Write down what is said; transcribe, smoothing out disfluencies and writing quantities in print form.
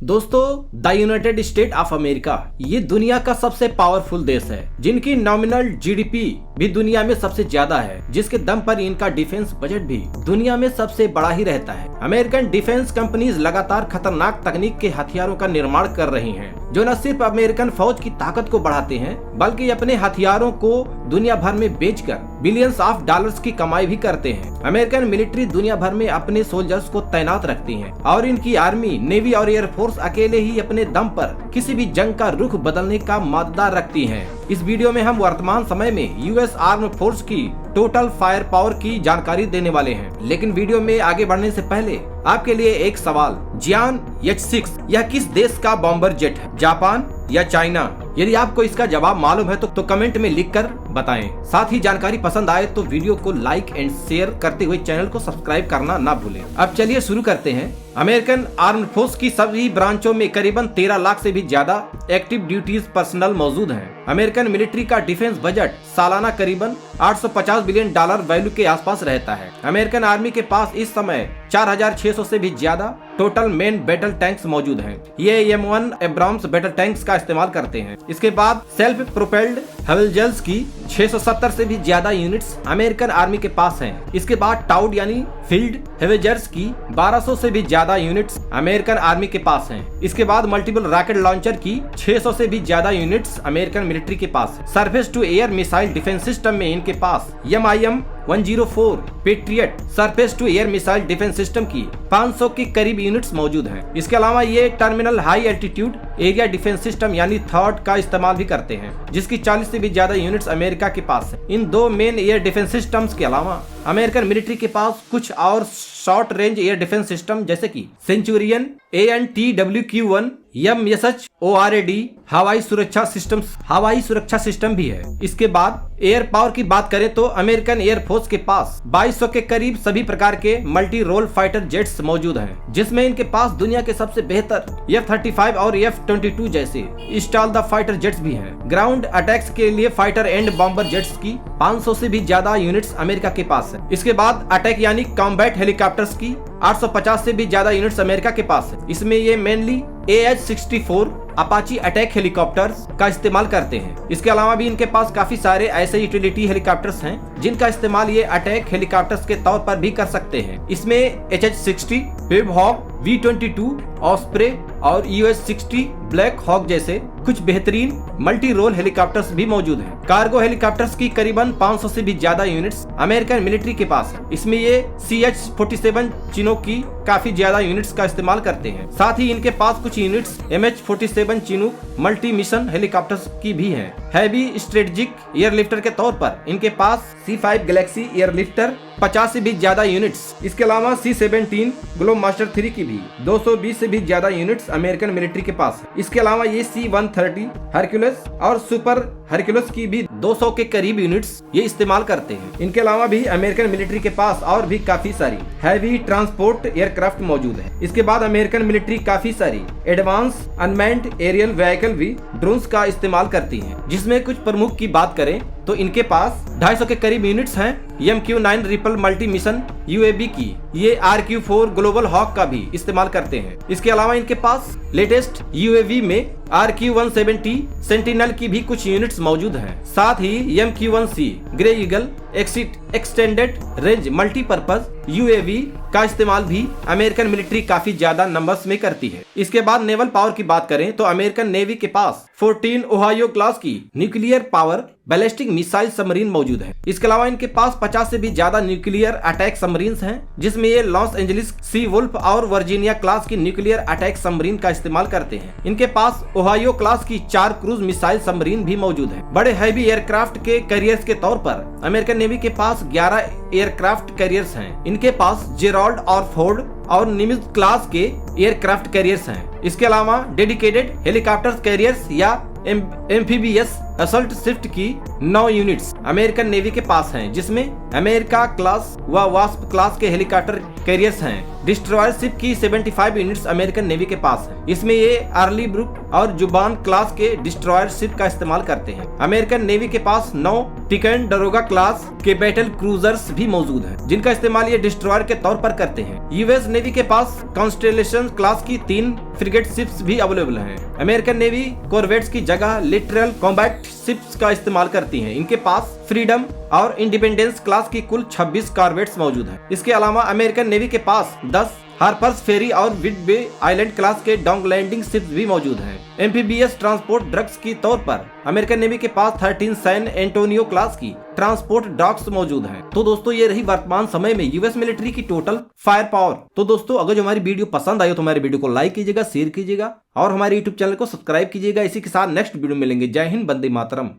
दोस्तों, the United state of America ये दुनिया का सबसे पावरफुल देश है, जिनकी नॉमिनल जीडीपी भी दुनिया में सबसे ज्यादा है, जिसके दम पर इनका डिफेंस बजट भी दुनिया में सबसे बड़ा ही रहता है। अमेरिकन डिफेंस कंपनीज लगातार खतरनाक तकनीक के हथियारों का निर्माण कर रही हैं, जो न सिर्फ अमेरिकन फौज की ताकत को बढ़ाते हैं, बल्कि अपने हथियारों को दुनिया भर में बेचकर बिलियंस ऑफ डॉलर्स की कमाई भी करते हैं। अमेरिकन मिलिट्री दुनिया भर में अपने सोल्जर्स को तैनात रखती है और इनकी आर्मी, नेवी और एयरफोर्स अकेले ही अपने दम पर किसी भी जंग का रुख बदलने का मादार रखती हैं। इस वीडियो में हम वर्तमान समय में यूएस आर्म फोर्स की टोटल फायर पावर की जानकारी देने वाले हैं। लेकिन वीडियो में आगे बढ़ने से पहले आपके लिए एक सवाल, जियान H-6 यह किस देश का बॉम्बर जेट है, जापान या चाइना? यदि आपको इसका जवाब मालूम है तो कमेंट में लिखकर बताएं। साथ ही जानकारी पसंद आए तो वीडियो को लाइक एंड शेयर करते हुए चैनल को सब्सक्राइब करना ना भूलें। अब चलिए शुरू करते हैं। अमेरिकन आर्म्ड फोर्स की सभी ब्रांचों में करीबन 13 लाख से भी ज्यादा एक्टिव ड्यूटीज पर्सनल मौजूद हैं। अमेरिकन मिलिट्री का डिफेंस बजट सालाना करीबन 850 बिलियन डॉलर वैल्यू के आसपास रहता है। अमेरिकन आर्मी के पास इस समय 4600 से भी ज्यादा टोटल मेन बैटल टैंक्स मौजूद हैं। ये M1 एब्राम्स बैटल टैंक्स का इस्तेमाल करते हैं। इसके बाद सेल्फ प्रोपेल्ड हेवेल्जर्स की 670 से भी ज्यादा यूनिट्स अमेरिकन आर्मी के पास हैं। इसके बाद टाउड यानी फील्ड हेवेल्जर्स की 1200 से भी ज्यादा यूनिट्स अमेरिकन आर्मी के पास हैं। इसके बाद मल्टीपल रॉकेट लॉन्चर की 600 से भी ज्यादा यूनिट्स अमेरिकन मिलिट्री के पास है। Surface to air missile defence system में इनके पास MIM-104 Patriot surface to air missile defence system की 500 के करीब यूनिट्स मौजूद हैं। इसके अलावा ये terminal high altitude area defence system यानी थर्ड का इस्तेमाल भी करते हैं, जिसकी 40 से भी ज्यादा यूनिट्स अमेरिका के पास है। इन दो मेन एयर डिफेंस सिस्टम्स के अलावा अमेरिकन मिलिट्री के पास कुछ और short range air defence system जैसे कि सेंचुरियन ANTWQ-1 MSHORAD हवाई सुरक्षा सिस्टम भी है। इसके बाद एयर पावर की बात करें तो अमेरिकन एयर फोर्स के पास 2200 के करीब सभी प्रकार के मल्टी रोल फाइटर जेट्स मौजूद हैं, जिसमें इनके पास दुनिया के सबसे बेहतर F-35 और F-22 जैसे स्टाल द फाइटर जेट्स भी हैं। ग्राउंड अटैक्स के लिए फाइटर एंड बॉम्बर जेट्स की 500 से भी ज्यादा यूनिट्स अमेरिका के पास है। इसके बाद अटैक यानी कॉम्बैट हेलीकॉप्टर्स की 850 से भी ज्यादा यूनिट्स अमेरिका के पास है। इसमें ये mainly AH-64 Apache attack helicopters का इस्तेमाल करते हैं। इसके अलावा भी इनके पास काफी सारे ऐसे यूटिलिटी हेलीकॉप्टर्स हैं, जिनका इस्तेमाल ये अटैक हेलीकॉप्टर्स के तौर पर भी कर सकते हैं। इसमें HH-60, web hoc, V-22, osprey और US-60 ब्लैक हॉक जैसे कुछ बेहतरीन मल्टी रोल हेलीकॉप्टर्स भी मौजूद हैं। कार्गो हेलीकॉप्टर्स की करीबन 500 से भी ज्यादा यूनिट्स अमेरिकन मिलिट्री के पास है। इसमें ये CH-47 चिनोक की काफी ज्यादा यूनिट्स का इस्तेमाल करते हैं। साथ ही इनके पास कुछ units MH-47 Chinook multi mission helicopters की भी हैं। हैवी स्ट्रेटेजिक एयरलिफ्टर के तौर पर इनके पास C-5 गैलेक्सी एयरलिफ्टर 50 से भी ज्यादा यूनिट्स। इसके अलावा C-17 ग्लोबमास्टर 3 की भी 220 से भी ज्यादा यूनिट्स अमेरिकन मिलिट्री के पास है। इसके अलावा ये C-130 हरक्यूलस और सुपर हरक्यूलस की भी 200 के करीब यूनिट्स ये इस्तेमाल करते हैं। इनके अलावा भी अमेरिकन मिलिट्री के पास और भी काफी सारी हैवी ट्रांसपोर्ट एयरक्राफ्ट मौजूद है। इसके बाद अमेरिकन मिलिट्री काफी सारी एडवांस अनमैन्ड एरियल व्हीकल भी ड्रोन्स का इस्तेमाल करती है, जिसमें कुछ प्रमुख की बात करें तो इनके पास 250 के करीब यूनिट्स हैं MQ-9 ripple multi mission UAV की। ये RQ-4 ग्लोबल हॉक का भी इस्तेमाल करते हैं। इसके अलावा इनके पास लेटेस्ट UAV में RQ-170 सेंटिनल की भी कुछ यूनिट्स मौजूद हैं। साथ ही MQ-1C grey eagle extended range multipurpose UAV का इस्तेमाल भी अमेरिकन मिलिट्री काफी ज्यादा नंबर्स में करती है। इसके बाद नेवल पावर की बात करें तो अमेरिकन नेवी के पास 14 ओहायो क्लास की nuclear power ballistic missile submarine मौजूद है। इसके अलावा इनके पास 50 से भी ज्यादा न्यूक्लियर अटैक सबमरीन्स हैं, जिसमें ये लॉस एंजलिस सी वुल्फ और वर्जीनिया क्लास की न्यूक्लियर अटैक सबमरीन का इस्तेमाल करते हैं। इनके पास ओहायो क्लास की 4 क्रूज मिसाइल सबमरीन भी मौजूद है। बड़े हैवी एयरक्राफ्ट के कैरियर्स के तौर पर अमेरिकन नेवी के पास 11 एयरक्राफ्ट कैरियर्स हैं। इनके पास जेराल्ड और फोर्ड और निमित्z क्लास के एयरक्राफ्ट कैरियर्स हैं। इसके अलावा डेडिकेटेड हेलीकॉप्टर कैरियर्स या एम्फीबियस असल्ट शिप की 9 यूनिट्स अमेरिकन नेवी के पास हैं, जिसमें अमेरिका क्लास व वास्प क्लास के हेलीकॉप्टर कैरियर्स हैं। डिस्ट्रॉयर शिप की 75 यूनिट्स अमेरिकन नेवी के पास हैं। इसमें ये अर्ली ब्रुक और जुबान क्लास के डिस्ट्रॉयर शिप का इस्तेमाल करते हैं। अमेरिकन नेवी के पास 9 टिकनडरोगा क्लास के बैटल क्रूजर्स भी मौजूद हैं, जिनका इस्तेमाल ये डिस्ट्रॉयर के तौर पर करते हैं। यूएस नेवी के पास कॉन्स्टेलेशन क्लास की 3 फ्रिगेट शिप्स भी अवेलेबल हैं। अमेरिकन नेवी कॉर्वेट्स की जगह लिटरल कॉम्बैट शिप्स का इस्तेमाल करती है। इनके पास फ्रीडम और इंडिपेंडेंस क्लास की कुल 26 कॉर्वेट्स मौजूद हैं। इसके अलावा अमेरिकन नेवी के पास 10 हार्पर्स फेरी और विडबे आइलैंड क्लास के डॉग लैंडिंग शिप्स भी मौजूद हैं। एम्फीबियस ट्रांसपोर्ट ड्रग्स के तौर पर अमेरिकन नेवी के पास 13 सैन एंटोनियो क्लास की ट्रांसपोर्ट डॉग्स मौजूद हैं। तो दोस्तों ये रही वर्तमान समय में यूएस मिलिट्री की टोटल फायर पावर। तो दोस्तों अगर जो हमारी वीडियो पसंद आई तो हमारी वीडियो को लाइक कीजिएगा, शेयर कीजिएगा और हमारे यूट्यूब चैनल को सब्सक्राइब कीजिएगा। इसी के साथ नेक्स्ट वीडियो मिलेंगे। जय हिंद, वंदे मातरम।